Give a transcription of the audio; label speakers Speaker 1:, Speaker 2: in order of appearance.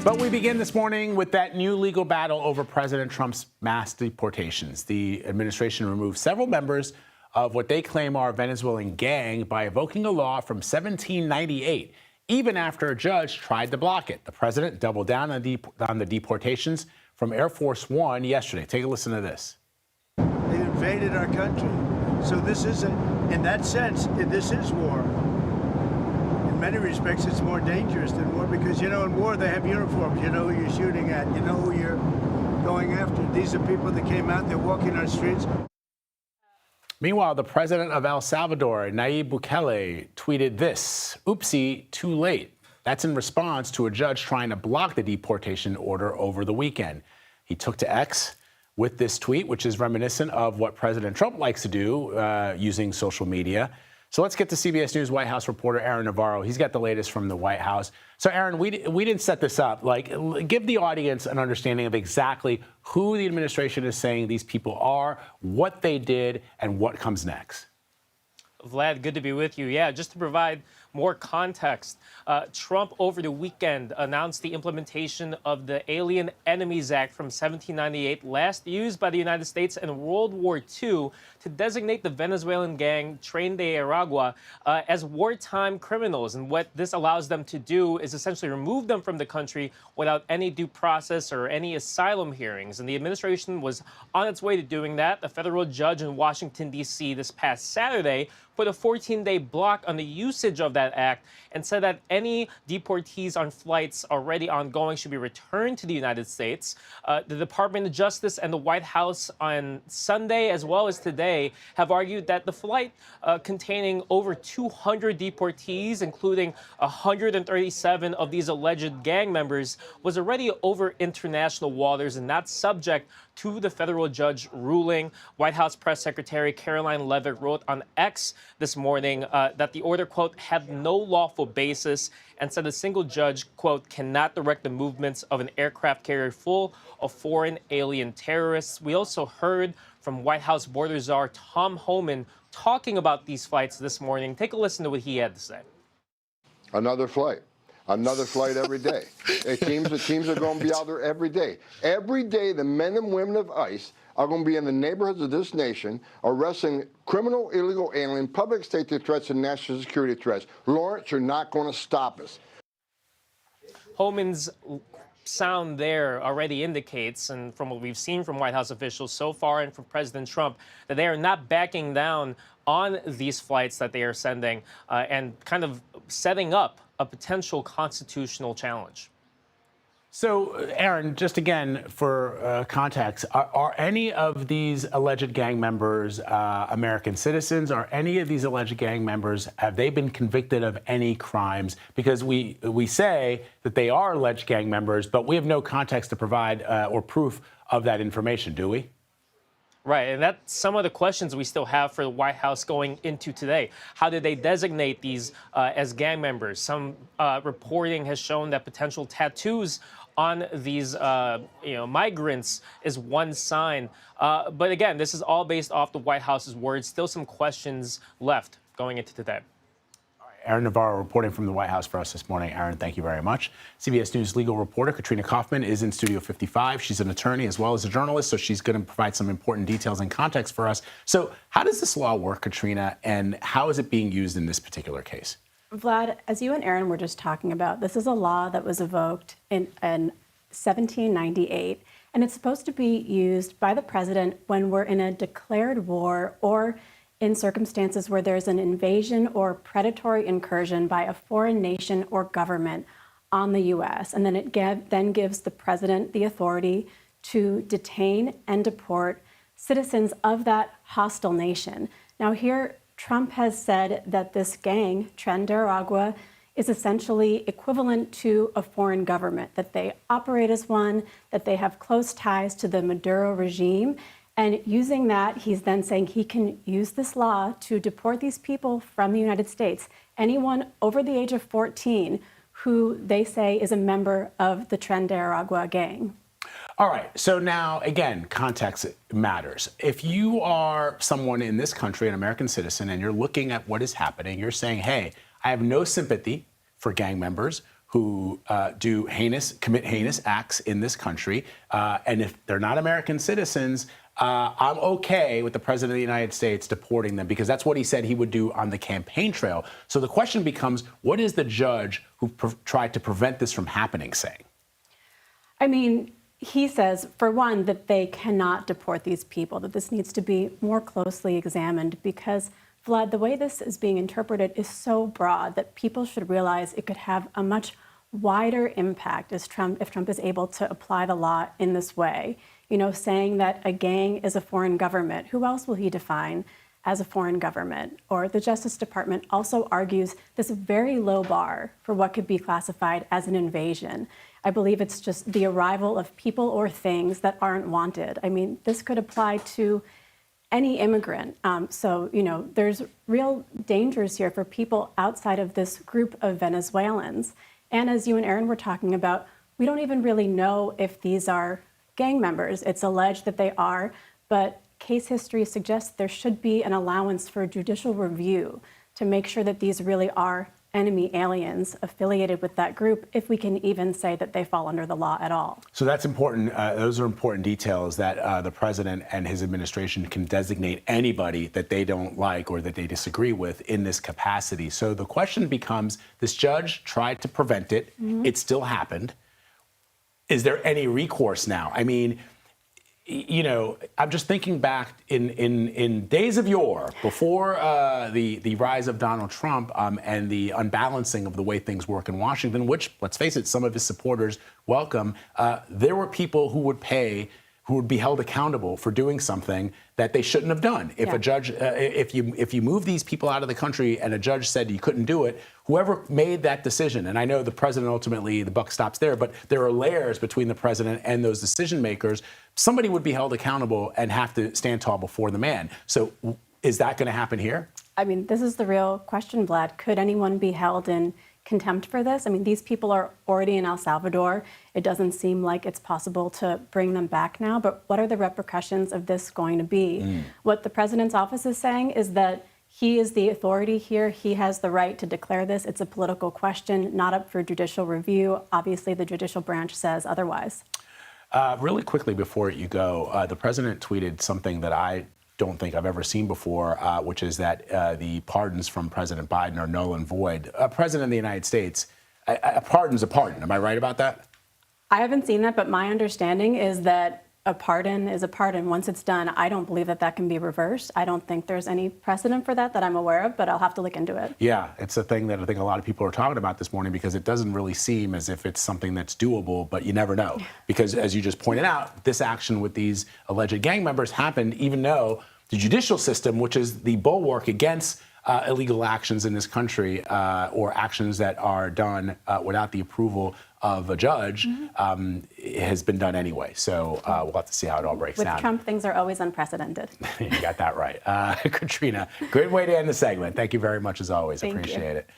Speaker 1: But we begin this morning with that new legal battle over President Trump's mass deportations. The administration removed several members of what they claim are a Venezuelan gang by evoking a law from 1798, even after a judge tried to block it. The president doubled down on the deportations from Air Force One yesterday. Take a listen to this.
Speaker 2: They invaded our country. So this isn't, in that sense, this is war. In many respects, it's more dangerous than war because, you know, in war, they have uniforms. You know who you're shooting at. You know who you're going after. These are people that came out. They're walking our streets.
Speaker 1: Meanwhile, the president of El Salvador, Nayib Bukele, tweeted this: "Oopsie, too late." That's in response to a judge trying to block the deportation order over the weekend. He took to X with this tweet, which is reminiscent of what President Trump likes to do using social media. So let's get to CBS News White House reporter Aaron Navarro. He's got the latest from the White House. So Aaron, we didn't set this up. Like, give the audience an understanding of exactly who the administration is saying these people are, what they did, and what comes next.
Speaker 3: Vlad, good to be with you. Yeah, just to provide more context, Trump over the weekend announced the implementation of the Alien Enemies Act from 1798, last used by the United States in World War II to designate the Venezuelan gang Tren de Aragua as wartime criminals. And what this allows them to do is essentially remove them from the country without any due process or any asylum hearings. And the administration was on its way to doing that. A federal judge in Washington, D.C. this past Saturday put a 14-day block on the usage of that act and said that any deportees on flights already ongoing should be returned to the United States. The Department of Justice and the White House on Sunday, as well as today, have argued that the flight containing over 200 deportees, including 137 of these alleged gang members, was already over international waters and not subject to the federal judge ruling. White House Press Secretary Caroline Leavitt wrote on X this morning that the order, quote, had no lawful basis, and said a single judge, quote, cannot direct the movements of an aircraft carrier full of foreign alien terrorists. We also heard from White House border czar Tom Homan talking about these flights this morning. Take a listen to what he had to say.
Speaker 4: Another flight every day. The teams are going to be out there every day. Every day, the men and women of ICE are going to be in the neighborhoods of this nation arresting criminal, illegal alien, public safety threats, and national security threats. Lawrence, you're not going to stop us.
Speaker 3: Homan's sound there already indicates, and from what we've seen from White House officials so far and from President Trump, that they are not backing down on these flights that they are sending and kind of setting up a potential constitutional challenge.
Speaker 1: So, Aaron, just again for context, are any of these alleged gang members American citizens? Are any of these alleged gang members, have they been convicted of any crimes? Because we say that they are alleged gang members, but we have no context to provide or proof of that information, do we?
Speaker 3: Right, and that's some of the questions we still have for the White House going into today. How did they designate these as gang members? Some reporting has shown that potential tattoos on these migrants is one sign. But again, this is all based off the White House's words. Still some questions left going into today.
Speaker 1: Aaron Navarro reporting from the White House for us this morning. Aaron, thank you very much. CBS News legal reporter Katrina Kaufman is in Studio 55. She's an attorney as well as a journalist, so she's going to provide some important details and context for us. So how does this law work, Katrina, and how is it being used in this particular case?
Speaker 5: Vlad, as you and Aaron were just talking about, this is a law that was evoked in 1798, and it's supposed to be used by the president when we're in a declared war or in circumstances where there's an invasion or predatory incursion by a foreign nation or government on the U.S. And then it then gives the president the authority to detain and deport citizens of that hostile nation. Now here, Trump has said that this gang, Tren de Aragua, is essentially equivalent to a foreign government, that they operate as one, that they have close ties to the Maduro regime. And using that, he's then saying he can use this law to deport these people from the United States. Anyone over the age of 14 who they say is a member of the Tren de Aragua gang.
Speaker 1: All right. So now, again, context matters. If you are someone in this country, an American citizen, and you're looking at what is happening, you're saying, hey, I have no sympathy for gang members who commit heinous acts in this country. And if they're not American citizens, I'm okay with the president of the United States deporting them, because that's what he said he would do on the campaign trail. So the question becomes, what is the judge who tried to prevent this from happening saying?
Speaker 5: I mean, he says, for one, that they cannot deport these people, that this needs to be more closely examined because, Vlad, the way this is being interpreted is so broad that people should realize it could have a much wider impact if Trump is able to apply the law in this way. You know, saying that a gang is a foreign government. Who else will he define as a foreign government? Or the Justice Department also argues this very low bar for what could be classified as an invasion. I believe it's just the arrival of people or things that aren't wanted. I mean, this could apply to any immigrant. So, you know, there's real dangers here for people outside of this group of Venezuelans. And as you and Aaron were talking about, we don't even really know if these are gang members. It's alleged that they are, but case history suggests there should be an allowance for judicial review to make sure that these really are enemy aliens affiliated with that group, if we can even say that they fall under the law at all.
Speaker 1: So that's important. Those are important details, that the president and his administration can designate anybody that they don't like or that they disagree with in this capacity. So the question becomes, this judge tried to prevent it. It still happened. Is there any recourse now? I mean, you know, I'm just thinking back in days of yore, before the rise of Donald Trump and the unbalancing of the way things work in Washington, which, let's face it, some of his supporters welcome, there were people who would be held accountable for doing something that they shouldn't have done. If a judge, if you move these people out of the country and a judge said you couldn't do it, whoever made that decision, and I know the president ultimately, the buck stops there, but there are layers between the president and those decision makers. Somebody would be held accountable and have to stand tall before the man. So is that going to happen here?
Speaker 5: I mean, this is the real question, Vlad. Could anyone be held in contempt for this? I mean, these people are already in El Salvador. It doesn't seem like it's possible to bring them back now, but what are the repercussions of this going to be? What the president's office is saying is that he is the authority here. He has the right to declare this. It's a political question, not up for judicial review. Obviously, the judicial branch says otherwise.
Speaker 1: Really quickly before you go, the president tweeted something that I don't think I've ever seen before, which is that the pardons from President Biden are null and void. President of the United States, a pardon's a pardon. Am I right about that?
Speaker 5: I haven't seen that, but my understanding is that a pardon is a pardon. Once it's done, I don't believe that that can be reversed. I don't think there's any precedent for that I'm aware of, but I'll have to look into it.
Speaker 1: Yeah, it's a thing that I think a lot of people are talking about this morning, because it doesn't really seem as if it's something that's doable, but you never know. Because as you just pointed out, this action with these alleged gang members happened even though the judicial system, which is the bulwark against illegal actions in this country or actions that are done without the approval of a judge, has been done anyway. So we'll have to see how it all breaks down.
Speaker 5: With Trump, things are always unprecedented.
Speaker 1: You got that right. Katrina, great way to end the segment. Thank you very much as always.
Speaker 5: Thank you.
Speaker 1: Appreciate it.